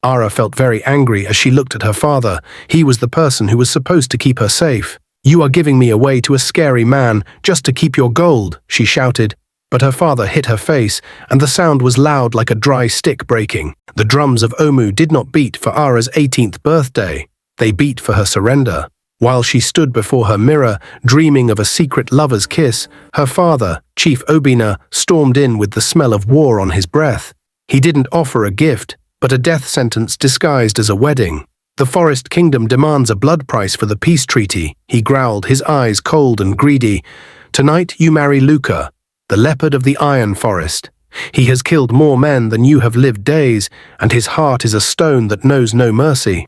Ara felt very angry as she looked at her father. He was the person who was supposed to keep her safe. "You are giving me away to a scary man just to keep your gold," she shouted. But her father hit her face, and the sound was loud like a dry stick breaking. The drums of Omu did not beat for Ara's 18th birthday. They beat for her surrender. While she stood before her mirror, dreaming of a secret lover's kiss, her father, Chief Obina, stormed in with the smell of war on his breath. He didn't offer a gift, but a death sentence disguised as a wedding. "The Forest Kingdom demands a blood price for the peace treaty," he growled, his eyes cold and greedy. "Tonight you marry Luca, the leopard of the Iron Forest. He has killed more men than you have lived days, and his heart is a stone that knows no mercy."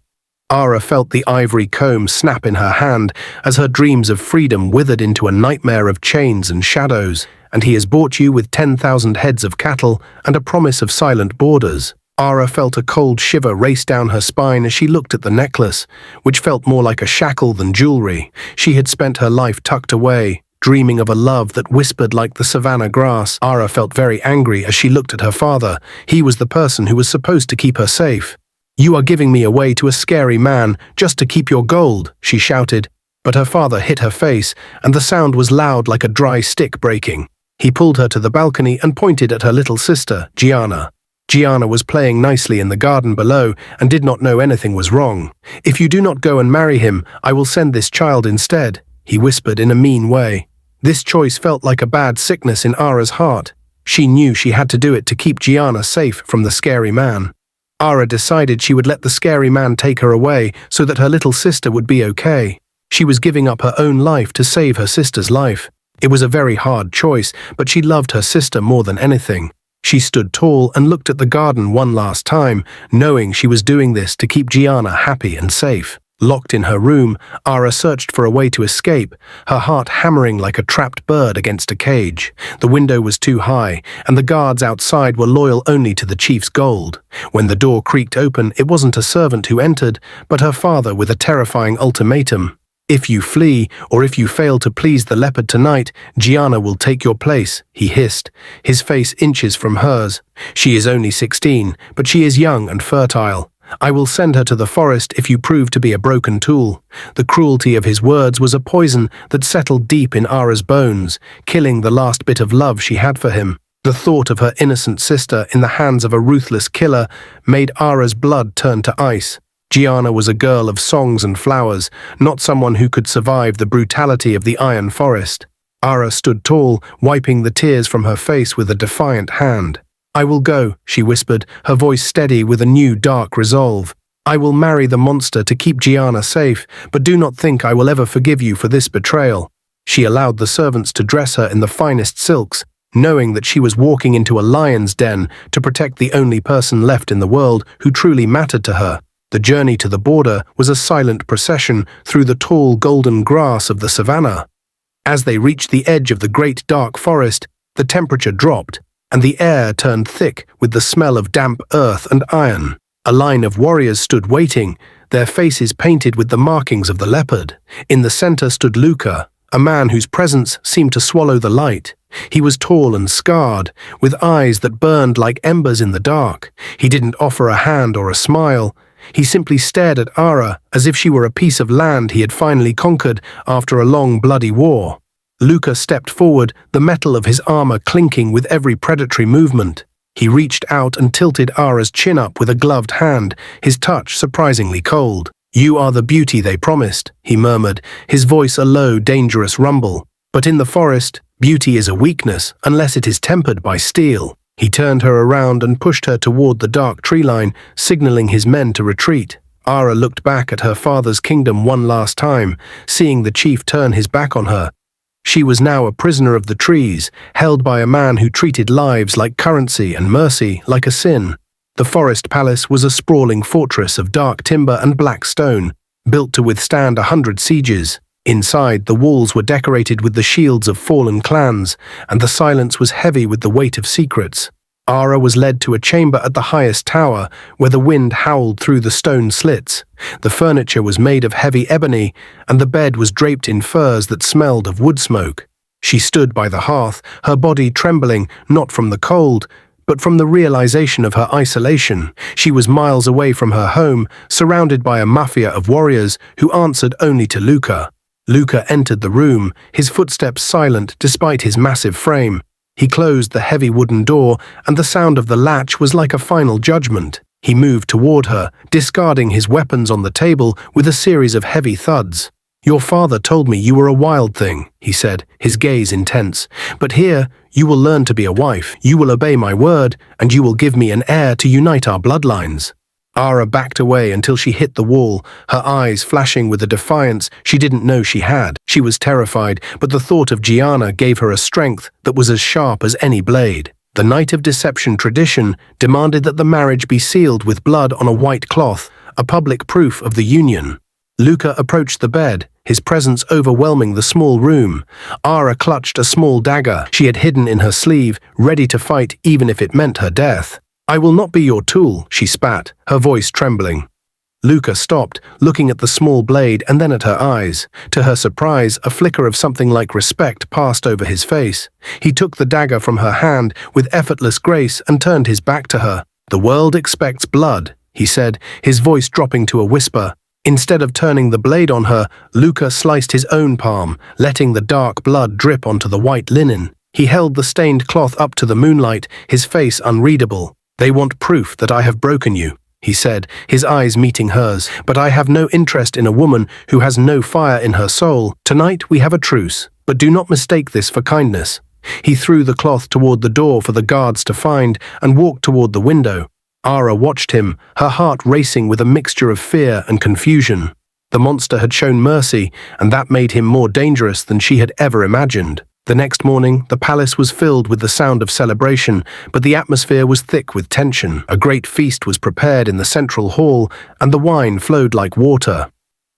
Ara felt the ivory comb snap in her hand as her dreams of freedom withered into a nightmare of chains and shadows. "And he has bought you with 10,000 heads of cattle and a promise of silent borders." Ara felt a cold shiver race down her spine as she looked at the necklace, which felt more like a shackle than jewelry. She had spent her life tucked away, dreaming of a love that whispered like the savanna grass. Ara felt very angry as she looked at her father. He was the person who was supposed to keep her safe. "You are giving me away to a scary man just to keep your gold," she shouted. But her father hit her face, and the sound was loud like a dry stick breaking. He pulled her to the balcony and pointed at her little sister, Gianna. Gianna was playing nicely in the garden below and did not know anything was wrong. "If you do not go and marry him, I will send this child instead," he whispered in a mean way. This choice felt like a bad sickness in Ara's heart. She knew she had to do it to keep Gianna safe from the scary man. Ara decided she would let the scary man take her away so that her little sister would be okay. She was giving up her own life to save her sister's life. It was a very hard choice, but she loved her sister more than anything. She stood tall and looked at the garden one last time, knowing she was doing this to keep Gianna happy and safe. Locked in her room, Ara searched for a way to escape, her heart hammering like a trapped bird against a cage. The window was too high, and the guards outside were loyal only to the chief's gold. When the door creaked open, it wasn't a servant who entered, but her father with a terrifying ultimatum. "If you flee, or if you fail to please the leopard tonight, Gianna will take your place," he hissed, his face inches from hers. "She is only 16, but she is young and fertile. I will send her to the forest if you prove to be a broken tool." The cruelty of his words was a poison that settled deep in Ara's bones, killing the last bit of love she had for him. The thought of her innocent sister in the hands of a ruthless killer made Ara's blood turn to ice. Gianna was a girl of songs and flowers, not someone who could survive the brutality of the Iron Forest. Ara stood tall, wiping the tears from her face with a defiant hand. "I will go," she whispered, her voice steady with a new dark resolve. "I will marry the monster to keep Gianna safe, but do not think I will ever forgive you for this betrayal." She allowed the servants to dress her in the finest silks, knowing that she was walking into a lion's den to protect the only person left in the world who truly mattered to her. The journey to the border was a silent procession through the tall golden grass of the savannah. As they reached the edge of the great dark forest, the temperature dropped, and the air turned thick with the smell of damp earth and iron. A line of warriors stood waiting, their faces painted with the markings of the leopard. In the center stood Luca, a man whose presence seemed to swallow the light. He was tall and scarred, with eyes that burned like embers in the dark. He didn't offer a hand or a smile. He simply stared at Ara as if she were a piece of land he had finally conquered after a long bloody war. Luca stepped forward, the metal of his armor clinking with every predatory movement. He reached out and tilted Ara's chin up with a gloved hand, his touch surprisingly cold. "You are the beauty they promised," he murmured, his voice a low, dangerous rumble. "But in the forest, beauty is a weakness unless it is tempered by steel." He turned her around and pushed her toward the dark tree line, signaling his men to retreat. Ara looked back at her father's kingdom one last time, seeing the chief turn his back on her. She was now a prisoner of the trees, held by a man who treated lives like currency and mercy like a sin. The forest palace was a sprawling fortress of dark timber and black stone, built to withstand 100 sieges. Inside, the walls were decorated with the shields of fallen clans, and the silence was heavy with the weight of secrets. Ara was led to a chamber at the highest tower, where the wind howled through the stone slits. The furniture was made of heavy ebony, and the bed was draped in furs that smelled of wood smoke. She stood by the hearth, her body trembling, not from the cold, but from the realization of her isolation. She was miles away from her home, surrounded by a mafia of warriors who answered only to Luca. Luca entered the room, his footsteps silent despite his massive frame. He closed the heavy wooden door, and the sound of the latch was like a final judgment. He moved toward her, discarding his weapons on the table with a series of heavy thuds. "Your father told me you were a wild thing," he said, his gaze intense. "But here, you will learn to be a wife, you will obey my word, and you will give me an heir to unite our bloodlines." Ara backed away until she hit the wall, her eyes flashing with a defiance she didn't know she had. She was terrified, but the thought of Gianna gave her a strength that was as sharp as any blade. The Night of Deception tradition demanded that the marriage be sealed with blood on a white cloth, a public proof of the union. Luca approached the bed, his presence overwhelming the small room. Ara clutched a small dagger she had hidden in her sleeve, ready to fight even if it meant her death. "I will not be your tool," she spat, her voice trembling. Luca stopped, looking at the small blade and then at her eyes. To her surprise, a flicker of something like respect passed over his face. He took the dagger from her hand with effortless grace and turned his back to her. "The world expects blood," he said, his voice dropping to a whisper. Instead of turning the blade on her, Luca sliced his own palm, letting the dark blood drip onto the white linen. He held the stained cloth up to the moonlight, his face unreadable. "They want proof that I have broken you," he said, his eyes meeting hers. "But I have no interest in a woman who has no fire in her soul. Tonight we have a truce, but do not mistake this for kindness." He threw the cloth toward the door for the guards to find and walked toward the window. Ara watched him, her heart racing with a mixture of fear and confusion. The monster had shown mercy, and that made him more dangerous than she had ever imagined. The next morning, the palace was filled with the sound of celebration, but the atmosphere was thick with tension. A great feast was prepared in the central hall, and the wine flowed like water.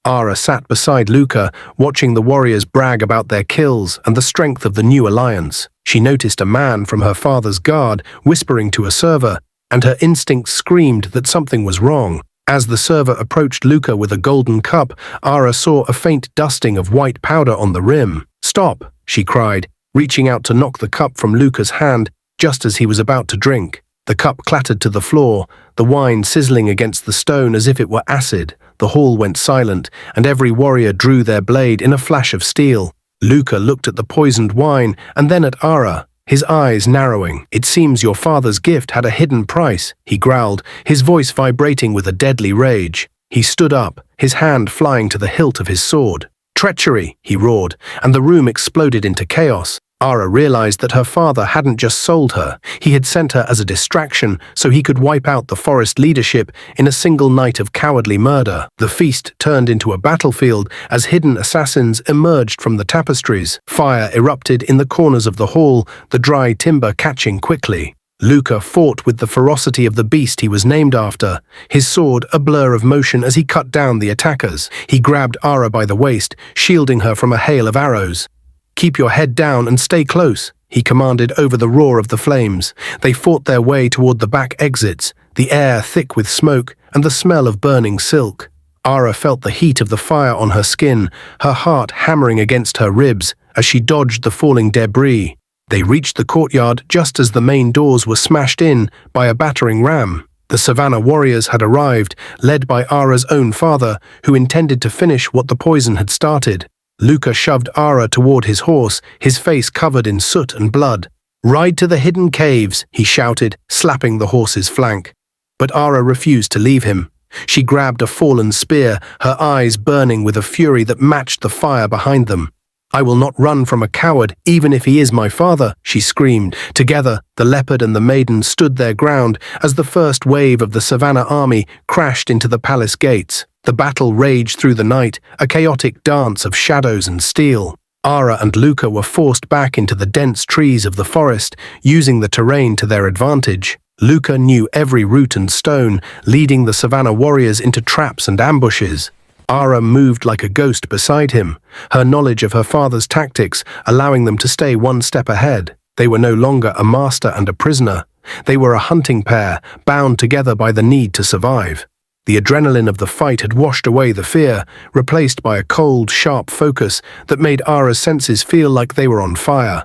Ara sat beside Luca, watching the warriors brag about their kills and the strength of the new alliance. She noticed a man from her father's guard whispering to a server, and her instincts screamed that something was wrong. As the server approached Luca with a golden cup, Ara saw a faint dusting of white powder on the rim. "Stop!" she cried, reaching out to knock the cup from Luca's hand just as he was about to drink. The cup clattered to the floor, the wine sizzling against the stone as if it were acid. The hall went silent, and every warrior drew their blade in a flash of steel. Luca looked at the poisoned wine and then at Ara, his eyes narrowing. "It seems your father's gift had a hidden price," he growled, his voice vibrating with a deadly rage. He stood up, his hand flying to the hilt of his sword. "Treachery!" he roared, and the room exploded into chaos. Ara realized that her father hadn't just sold her. He had sent her as a distraction so he could wipe out the forest leadership in a single night of cowardly murder. The feast turned into a battlefield as hidden assassins emerged from the tapestries. Fire erupted in the corners of the hall, the dry timber catching quickly. Luca fought with the ferocity of the beast he was named after, his sword a blur of motion as he cut down the attackers. He grabbed Ara by the waist, shielding her from a hail of arrows. "Keep your head down and stay close," he commanded over the roar of the flames. They fought their way toward the back exits, the air thick with smoke and the smell of burning silk. Ara felt the heat of the fire on her skin, her heart hammering against her ribs as she dodged the falling debris. They reached the courtyard just as the main doors were smashed in by a battering ram. The Savannah warriors had arrived, led by Ara's own father, who intended to finish what the poison had started. Luca shoved Ara toward his horse, his face covered in soot and blood. "Ride to the hidden caves," he shouted, slapping the horse's flank. But Ara refused to leave him. She grabbed a fallen spear, her eyes burning with a fury that matched the fire behind them. "I will not run from a coward, even if he is my father," she screamed. Together, the leopard and the maiden stood their ground as the first wave of the Savannah army crashed into the palace gates. The battle raged through the night, a chaotic dance of shadows and steel. Ara and Luca were forced back into the dense trees of the forest, using the terrain to their advantage. Luca knew every root and stone, leading the Savannah warriors into traps and ambushes. Ara moved like a ghost beside him, her knowledge of her father's tactics allowing them to stay one step ahead. They were no longer a master and a prisoner. They were a hunting pair, bound together by the need to survive. The adrenaline of the fight had washed away the fear, replaced by a cold, sharp focus that made Ara's senses feel like they were on fire.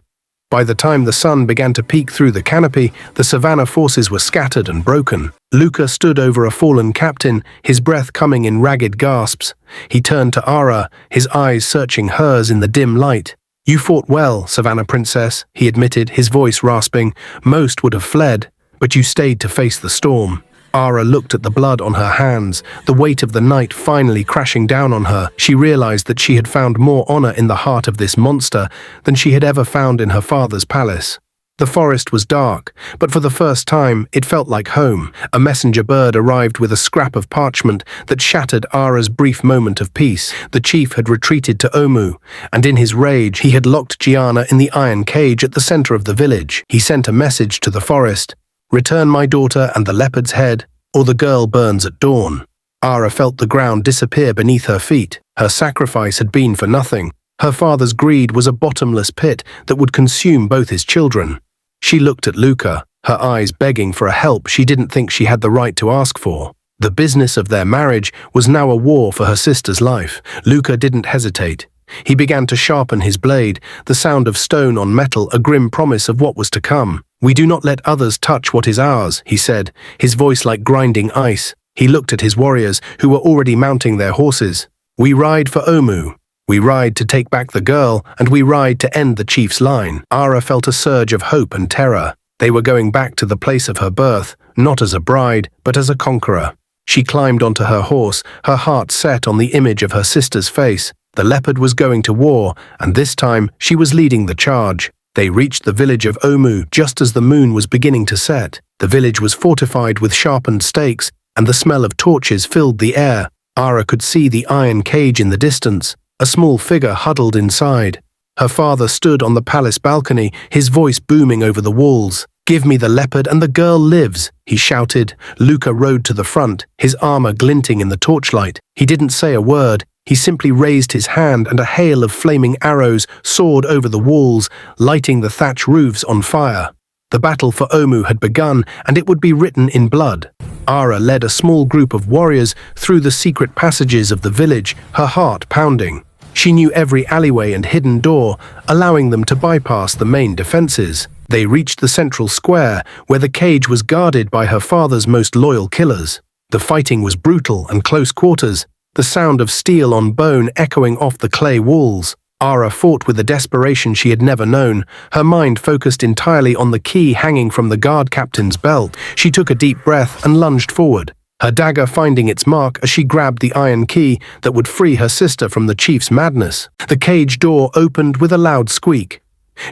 By the time the sun began to peek through the canopy, the savannah forces were scattered and broken. Luca stood over a fallen captain, his breath coming in ragged gasps. He turned to Ara, his eyes searching hers in the dim light. "You fought well, Savannah Princess," he admitted, his voice rasping. "Most would have fled, but you stayed to face the storm." Ara looked at the blood on her hands, the weight of the night finally crashing down on her. She realized that she had found more honor in the heart of this monster than she had ever found in her father's palace. The forest was dark, but for the first time it felt like home. A messenger bird arrived with a scrap of parchment that shattered Ara's brief moment of peace. The chief had retreated to Omu, and in his rage he had locked Gianna in the iron cage at the center of the village. He sent a message to the forest: "Return my daughter and the leopard's head, or the girl burns at dawn." Ara felt the ground disappear beneath her feet. Her sacrifice had been for nothing. Her father's greed was a bottomless pit that would consume both his children. She looked at Luca, her eyes begging for a help she didn't think she had the right to ask for. The business of their marriage was now a war for her sister's life. Luca didn't hesitate. He began to sharpen his blade, the sound of stone on metal a grim promise of what was to come. "We do not let others touch what is ours," he said, his voice like grinding ice. He looked at his warriors, who were already mounting their horses. "We ride for Omu. We ride to take back the girl, and we ride to end the chief's line." Ara felt a surge of hope and terror. They were going back to the place of her birth, not as a bride, but as a conqueror. She climbed onto her horse, her heart set on the image of her sister's face. The leopard was going to war, and this time she was leading the charge. They reached the village of Omu just as the moon was beginning to set. The village was fortified with sharpened stakes, and the smell of torches filled the air. Ara could see the iron cage in the distance, a small figure huddled inside. Her father stood on the palace balcony, his voice booming over the walls. "Give me the leopard and the girl lives," he shouted. Luca rode to the front, his armor glinting in the torchlight. He didn't say a word. He simply raised his hand, and a hail of flaming arrows soared over the walls, lighting the thatch roofs on fire. The battle for Omu had begun, and it would be written in blood. Ara led a small group of warriors through the secret passages of the village, her heart pounding. She knew every alleyway and hidden door, allowing them to bypass the main defenses. They reached the central square, where the cage was guarded by her father's most loyal killers. The fighting was brutal and close quarters, the sound of steel on bone echoing off the clay walls. Ara fought with a desperation she had never known, her mind focused entirely on the key hanging from the guard captain's belt. She took a deep breath and lunged forward, her dagger finding its mark as she grabbed the iron key that would free her sister from the chief's madness. The cage door opened with a loud squeak.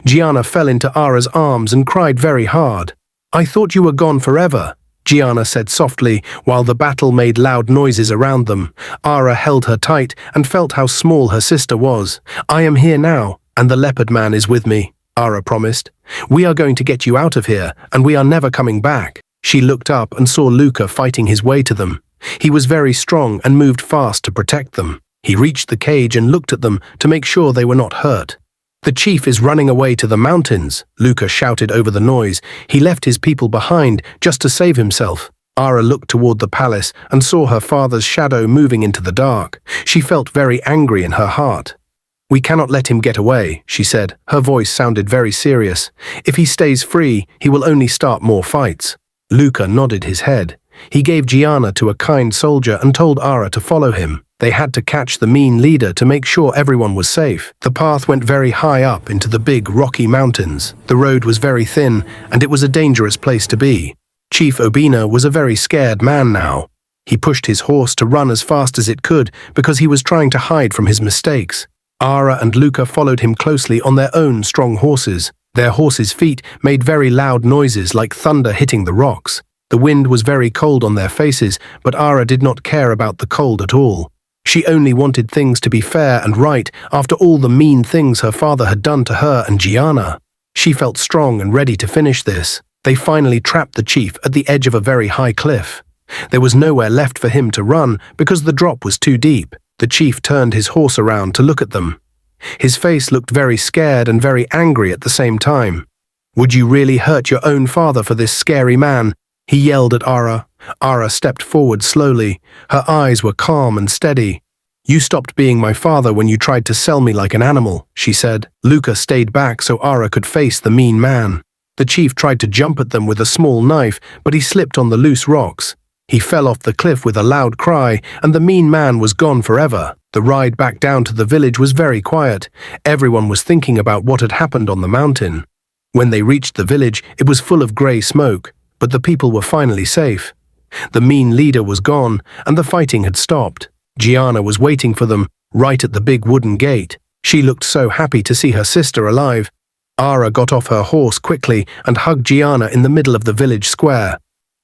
Gianna fell into Ara's arms and cried very hard. "I thought you were gone forever," Gianna said softly, while the battle made loud noises around them. Ara held her tight and felt how small her sister was. "I am here now, and the leopard man is with me," Ara promised. "We are going to get you out of here, and we are never coming back." She looked up and saw Luca fighting his way to them. He was very strong and moved fast to protect them. He reached the cage and looked at them to make sure they were not hurt. "The chief is running away to the mountains," Luca shouted over the noise. "He left his people behind just to save himself." Ara looked toward the palace and saw her father's shadow moving into the dark. She felt very angry in her heart. "We cannot let him get away," she said. Her voice sounded very serious. "If he stays free, he will only start more fights." Luca nodded his head. He gave Gianna to a kind soldier and told Ara to follow him. They had to catch the mean leader to make sure everyone was safe. The path went very high up into the big rocky mountains. The road was very thin, and it was a dangerous place to be. Chief Obina was a very scared man now. He pushed his horse to run as fast as it could because he was trying to hide from his mistakes. Ara and Luca followed him closely on their own strong horses. Their horses' feet made very loud noises like thunder hitting the rocks. The wind was very cold on their faces, but Ara did not care about the cold at all. She only wanted things to be fair and right after all the mean things her father had done to her and Gianna. She felt strong and ready to finish this. They finally trapped the chief at the edge of a very high cliff. There was nowhere left for him to run because the drop was too deep. The chief turned his horse around to look at them. His face looked very scared and very angry at the same time. "Would you really hurt your own father for this scary man?" he yelled at Ara. Ara stepped forward slowly. Her eyes were calm and steady. You stopped being my father when you tried to sell me like an animal, she said. Luca stayed back so Ara could face the mean man. The chief tried to jump at them with a small knife, but he slipped on the loose rocks. He fell off the cliff with a loud cry, and the mean man was gone forever. The ride back down to the village was very quiet. Everyone was thinking about what had happened on the mountain. When they reached the village, it was full of grey smoke, but the people were finally safe. The mean leader was gone, and the fighting had stopped. Gianna was waiting for them, right at the big wooden gate. She looked so happy to see her sister alive. Ara got off her horse quickly and hugged Gianna in the middle of the village square.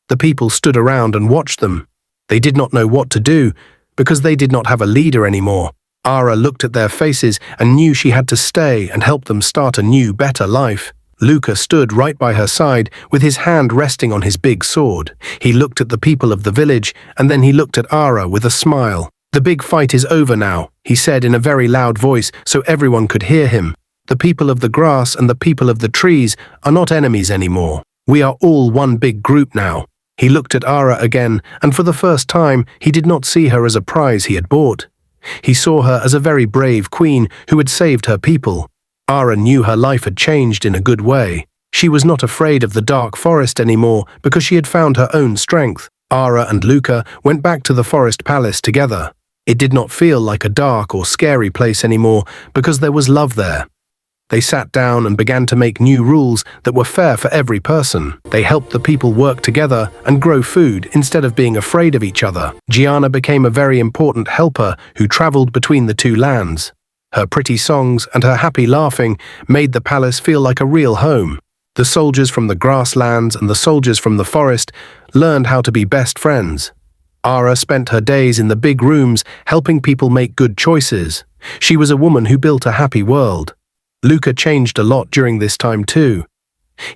The people stood around and watched them. They did not know what to do, because they did not have a leader anymore. Ara looked at their faces and knew she had to stay and help them start a new, better life. Luca stood right by her side with his hand resting on his big sword. He looked at the people of the village, and then he looked at Ara with a smile. "The big fight is over now," he said in a very loud voice so everyone could hear him. "The people of the grass and the people of the trees are not enemies anymore. We are all one big group now." He looked at Ara again, and for the first time he did not see her as a prize he had bought. He saw her as a very brave queen who had saved her people. Ara knew her life had changed in a good way. She was not afraid of the dark forest anymore because she had found her own strength. Ara and Luca went back to the forest palace together. It did not feel like a dark or scary place anymore because there was love there. They sat down and began to make new rules that were fair for every person. They helped the people work together and grow food instead of being afraid of each other. Gianna became a very important helper who traveled between the two lands. Her pretty songs and her happy laughing made the palace feel like a real home. The soldiers from the grasslands and the soldiers from the forest learned how to be best friends. Ara spent her days in the big rooms helping people make good choices. She was a woman who built a happy world. Luca changed a lot during this time too.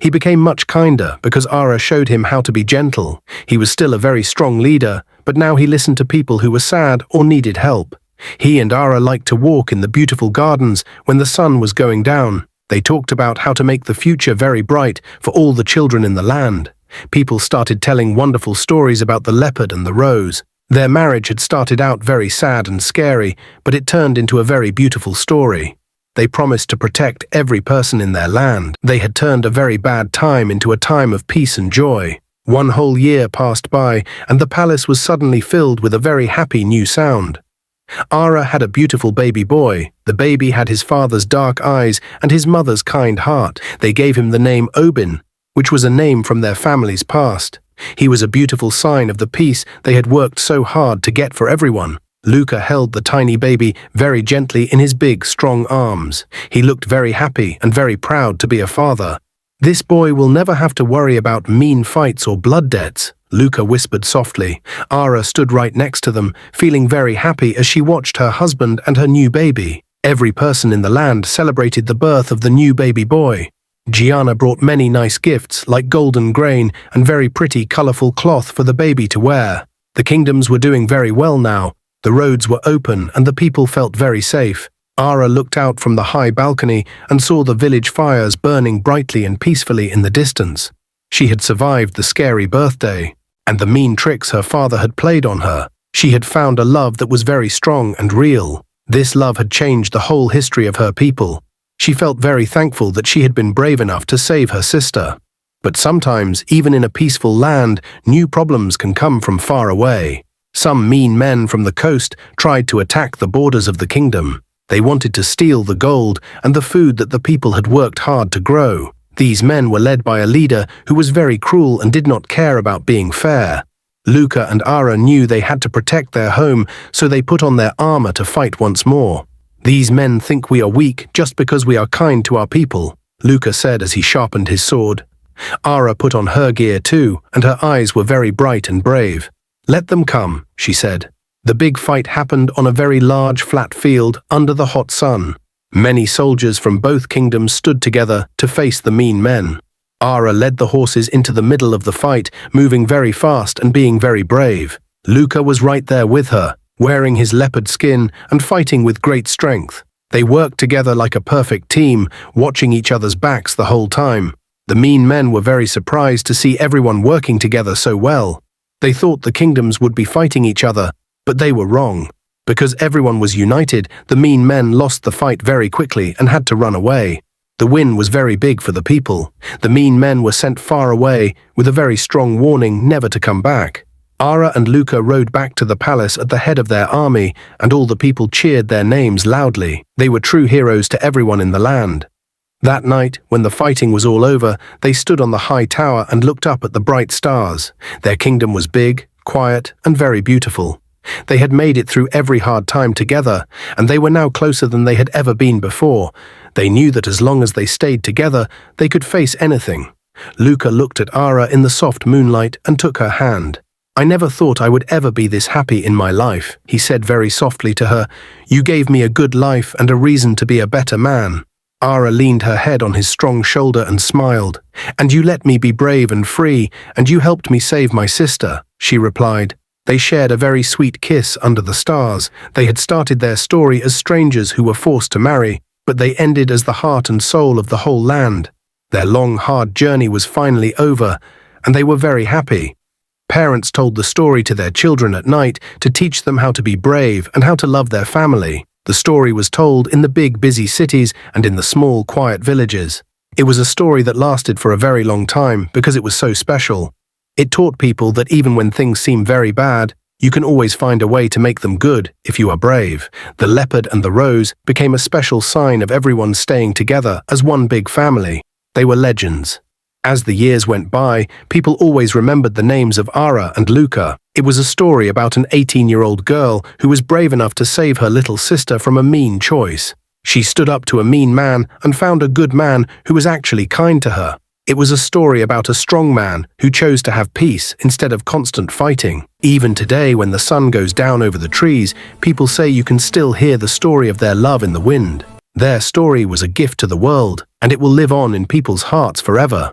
He became much kinder because Ara showed him how to be gentle. He was still a very strong leader, but now he listened to people who were sad or needed help. He and Ara liked to walk in the beautiful gardens when the sun was going down. They talked about how to make the future very bright for all the children in the land. People started telling wonderful stories about the leopard and the rose. Their marriage had started out very sad and scary, but it turned into a very beautiful story. They promised to protect every person in their land. They had turned a very bad time into a time of peace and joy. 1 whole year passed by, and the palace was suddenly filled with a very happy new sound. Ara had a beautiful baby boy. The baby had his father's dark eyes and his mother's kind heart. They gave him the name Obin, which was a name from their family's past. He was a beautiful sign of the peace they had worked so hard to get for everyone. Luca held the tiny baby very gently in his big, strong arms. He looked very happy and very proud to be a father. "This boy will never have to worry about mean fights or blood debts," Luca whispered softly. Ara stood right next to them, feeling very happy as she watched her husband and her new baby. Every person in the land celebrated the birth of the new baby boy. Gianna brought many nice gifts like golden grain and very pretty, colorful cloth for the baby to wear. The kingdoms were doing very well now. The roads were open and the people felt very safe. Ara looked out from the high balcony and saw the village fires burning brightly and peacefully in the distance. She had survived the scary birthday and the mean tricks her father had played on her. She had found a love that was very strong and real. This love had changed the whole history of her people. She felt very thankful that she had been brave enough to save her sister. But sometimes, even in a peaceful land, new problems can come from far away. Some mean men from the coast tried to attack the borders of the kingdom. They wanted to steal the gold and the food that the people had worked hard to grow. These men were led by a leader who was very cruel and did not care about being fair. Luca and Ara knew they had to protect their home, so they put on their armor to fight once more. "These men think we are weak just because we are kind to our people," Luca said as he sharpened his sword. Ara put on her gear too, and her eyes were very bright and brave. "Let them come," she said. The big fight happened on a very large flat field under the hot sun. Many soldiers from both kingdoms stood together to face the mean men. Ara led the horses into the middle of the fight, moving very fast and being very brave. Luca was right there with her, wearing his leopard skin and fighting with great strength. They worked together like a perfect team, watching each other's backs the whole time. The mean men were very surprised to see everyone working together so well. They thought the kingdoms would be fighting each other, but they were wrong. Because everyone was united, the mean men lost the fight very quickly and had to run away. The win was very big for the people. The mean men were sent far away with a very strong warning never to come back. Ara and Luca rode back to the palace at the head of their army, and all the people cheered their names loudly. They were true heroes to everyone in the land. That night, when the fighting was all over, they stood on the high tower and looked up at the bright stars. Their kingdom was big, quiet, and very beautiful. They had made it through every hard time together, and they were now closer than they had ever been before. They knew that as long as they stayed together, they could face anything. Luca looked at Ara in the soft moonlight and took her hand. "I never thought I would ever be this happy in my life," he said very softly to her. "You gave me a good life and a reason to be a better man." Ara leaned her head on his strong shoulder and smiled. "And you let me be brave and free, and you helped me save my sister," she replied. They shared a very sweet kiss under the stars. They had started their story as strangers who were forced to marry, but they ended as the heart and soul of the whole land. Their long, hard journey was finally over, and they were very happy. Parents told the story to their children at night to teach them how to be brave and how to love their family. The story was told in the big, busy cities and in the small, quiet villages. It was a story that lasted for a very long time because it was so special. It taught people that even when things seem very bad, you can always find a way to make them good if you are brave. The leopard and the rose became a special sign of everyone staying together as one big family. They were legends. As the years went by, people always remembered the names of Ara and Luca. It was a story about an 18-year-old girl who was brave enough to save her little sister from a mean choice. She stood up to a mean man and found a good man who was actually kind to her. It was a story about a strong man who chose to have peace instead of constant fighting. Even today, when the sun goes down over the trees, people say you can still hear the story of their love in the wind. Their story was a gift to the world, and it will live on in people's hearts forever.